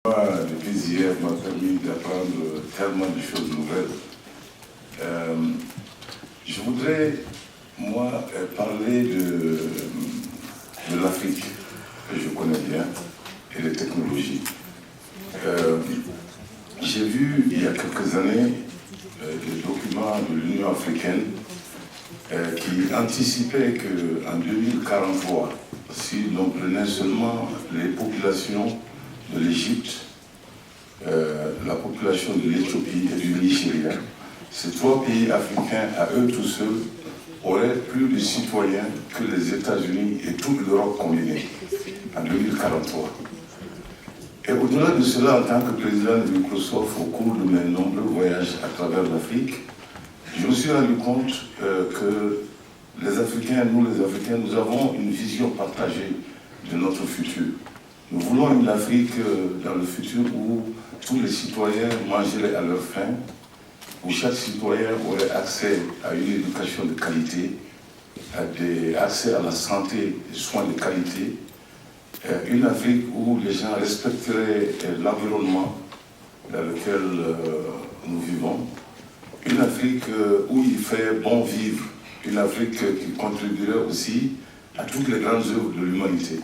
Depuis hier m'a permis d'apprendre tellement de choses nouvelles. Je voudrais, moi, parler de l'Afrique, que je connais bien, et des technologies. J'ai vu il y a quelques années des documents de l'Union africaine qui anticipaient qu'en 2043, si l'on prenait seulement les populations de l'Égypte, la population de l'Éthiopie et du Nigeria, ces trois pays africains, à eux tout seuls, auraient plus de citoyens que les États-Unis et toute l'Europe combinée en 2043. Et au-delà de cela, en tant que président de Microsoft, au cours de mes nombreux voyages à travers l'Afrique, je me suis rendu compte que les Africains, nous avons une vision partagée de notre futur. Nous voulons une Afrique dans le futur où tous les citoyens mangeraient à leur faim, où chaque citoyen aurait accès à une éducation de qualité, accès à la santé, des soins de qualité, une Afrique où les gens respecteraient l'environnement dans lequel nous vivons, une Afrique où il fait bon vivre, une Afrique qui contribuerait aussi à toutes les grandes œuvres de l'humanité.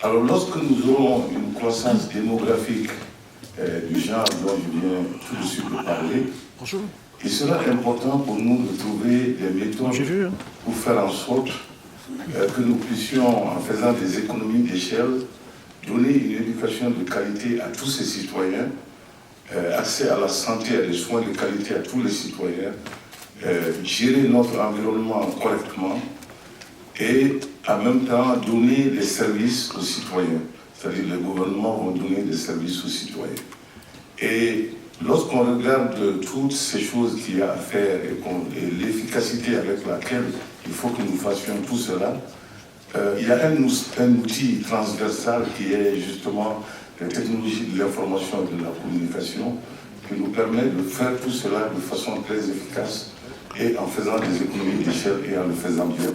Alors lorsque nous aurons une croissance démographique du genre dont je viens tout de suite de parler, bonjour, il sera important pour nous de trouver des méthodes pour faire en sorte que nous puissions, en faisant des économies d'échelle, donner une éducation de qualité à tous ces citoyens, accès à la santé, à des soins de qualité à tous les citoyens, gérer notre environnement correctement et en même temps donner des services aux citoyens. C'est-à-dire les gouvernements vont donner des services aux citoyens. Et lorsqu'on regarde toutes ces choses qu'il y a à faire et l'efficacité avec laquelle il faut que nous fassions tout cela, il y a un outil transversal qui est justement les technologies de l'information et de la communication qui nous permet de faire tout cela de façon très efficace et en faisant des économies d'échelle et en le faisant bien.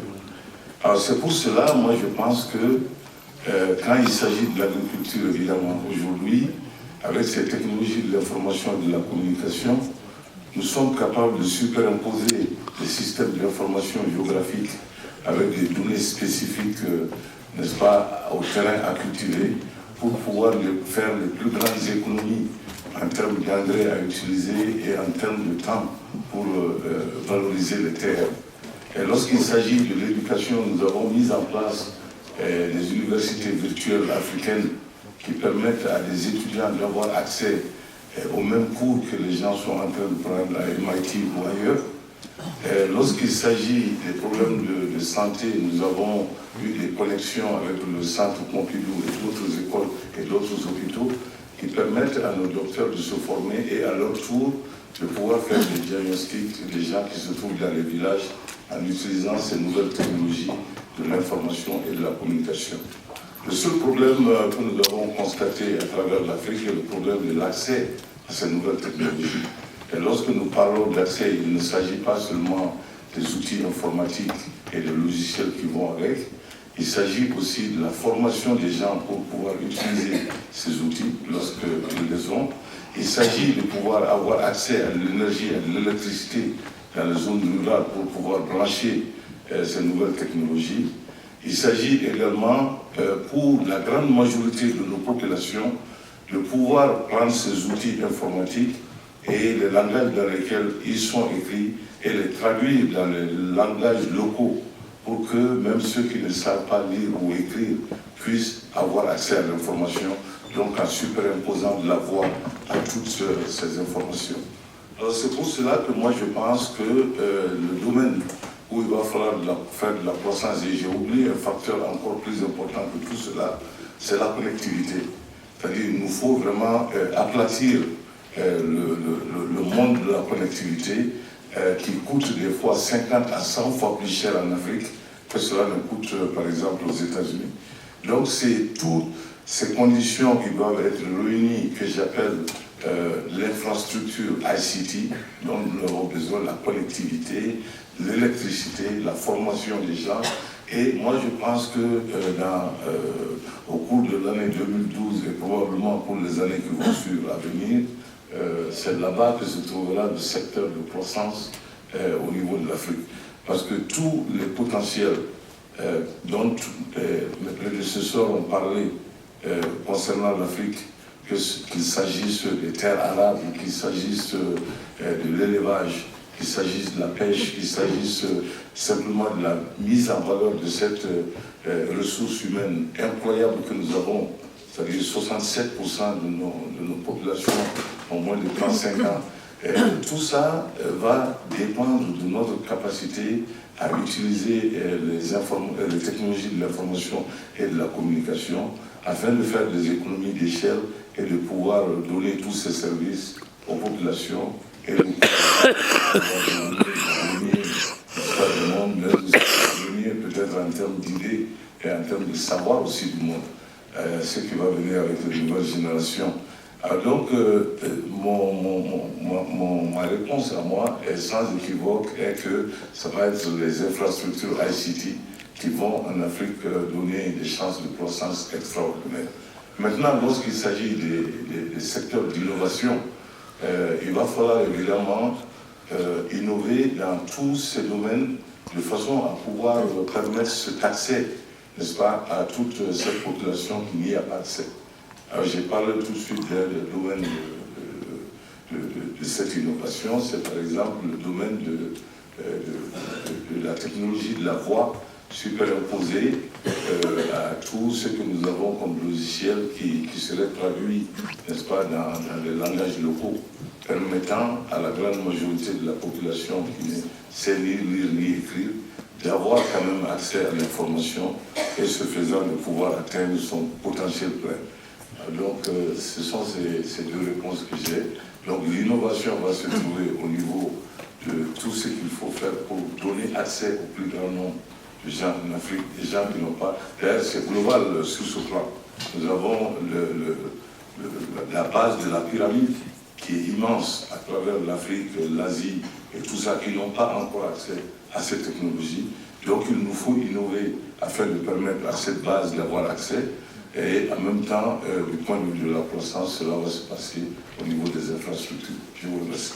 Alors c'est pour cela, moi je pense que quand il s'agit de l'agriculture, évidemment, aujourd'hui, avec ces technologies de l'information et de la communication, nous sommes capables de superimposer des systèmes d'information géographique avec des données spécifiques, n'est-ce pas, au terrain à cultiver, pour pouvoir faire les plus grandes économies en termes d'engrais à utiliser et en termes de temps pour valoriser les terres. Et lorsqu'il s'agit de l'éducation, nous avons mis en place des universités virtuelles africaines qui permettent à des étudiants d'avoir accès aux mêmes cours que les gens sont en train de prendre à MIT ou ailleurs. Lorsqu'il s'agit des problèmes de santé, nous avons eu des connexions avec le Centre Pompidou et d'autres écoles et d'autres hôpitaux qui permettent à nos docteurs de se former et à leur tour de pouvoir faire des diagnostics des gens qui se trouvent dans les villages en utilisant ces nouvelles technologies de l'information et de la communication. Le seul problème que nous avons constaté à travers l'Afrique est le problème de l'accès à ces nouvelles technologies. Et lorsque nous parlons d'accès, il ne s'agit pas seulement des outils informatiques et des logiciels qui vont avec, il s'agit aussi de la formation des gens pour pouvoir utiliser ces outils lorsqu'ils les ont. Il s'agit de pouvoir avoir accès à l'énergie, à l'électricité dans les zones rurales pour pouvoir brancher ces nouvelles technologies. Il s'agit également, pour la grande majorité de nos populations, de pouvoir prendre ces outils informatiques et les langages dans lesquels ils sont écrits et les traduire dans les langages locaux pour que même ceux qui ne savent pas lire ou écrire puissent avoir accès à l'information, donc en superimposant de la voix à toutes ces informations. Alors c'est pour cela que moi je pense que le domaine où il va falloir faire de la croissance, et j'ai oublié un facteur encore plus important que tout cela, c'est la connectivité. C'est-à-dire qu'il nous faut vraiment aplatir le monde de la connectivité qui coûte des fois 50 à 100 fois plus cher en Afrique que cela ne coûte par exemple aux États-Unis. Donc c'est toutes ces conditions qui doivent être réunies que j'appelle l'infrastructure ICT, dont nous avons besoin, la connectivité, l'électricité, la formation des gens Et moi, je pense que au cours de l'année 2012 et probablement pour les années qui vont suivre à venir, c'est là-bas que se trouvera le secteur de croissance au niveau de l'Afrique. Parce que tous les potentiels dont mes prédécesseurs ont parlé concernant l'Afrique, qu'il s'agisse des terres arables, qu'il s'agisse de l'élevage, qu'il s'agisse de la pêche, qu'il s'agisse simplement de la mise en valeur de cette ressource humaine incroyable que nous avons, c'est-à-dire 67% de nos populations ont moins de 35 ans. Tout ça va dépendre de notre capacité à utiliser les technologies de l'information et de la communication afin de faire des économies d'échelle et de pouvoir donner tous ces services aux populations et de devenir peut-être en termes d'idées et en termes de savoir aussi du monde, ce qui va venir avec les nouvelles générations. Donc, ma réponse à moi, est sans équivoque, est que ça va être les infrastructures ICT qui vont en Afrique donner des chances de croissance extraordinaires. Maintenant, lorsqu'il s'agit des secteurs d'innovation, il va falloir évidemment innover dans tous ces domaines de façon à pouvoir permettre cet accès, n'est-ce pas, à toute cette population qui n'y a pas accès. Alors j'ai parlé tout de suite du domaine de cette innovation, c'est par exemple le domaine de la technologie de la voix superimposée à tout ce que nous avons comme logiciel qui serait traduit, n'est-ce pas, dans les langages locaux, permettant à la grande majorité de la population qui ne sait ni lire ni écrire d'avoir quand même accès à l'information et ce faisant de pouvoir atteindre son potentiel plein. Donc, ce sont ces deux réponses que j'ai. Donc, l'innovation va se trouver au niveau de tout ce qu'il faut faire pour donner accès au plus grand nombre de gens en Afrique, des gens qui n'ont pas... D'ailleurs, c'est global sur ce plan. Nous avons la base de la pyramide qui est immense à travers l'Afrique, l'Asie et tout ça, qui n'ont pas encore accès à cette technologie. Donc, il nous faut innover afin de permettre à cette base d'avoir accès. Et en même temps, du point de vue de la croissance, cela va se passer au niveau des infrastructures. Je vous remercie.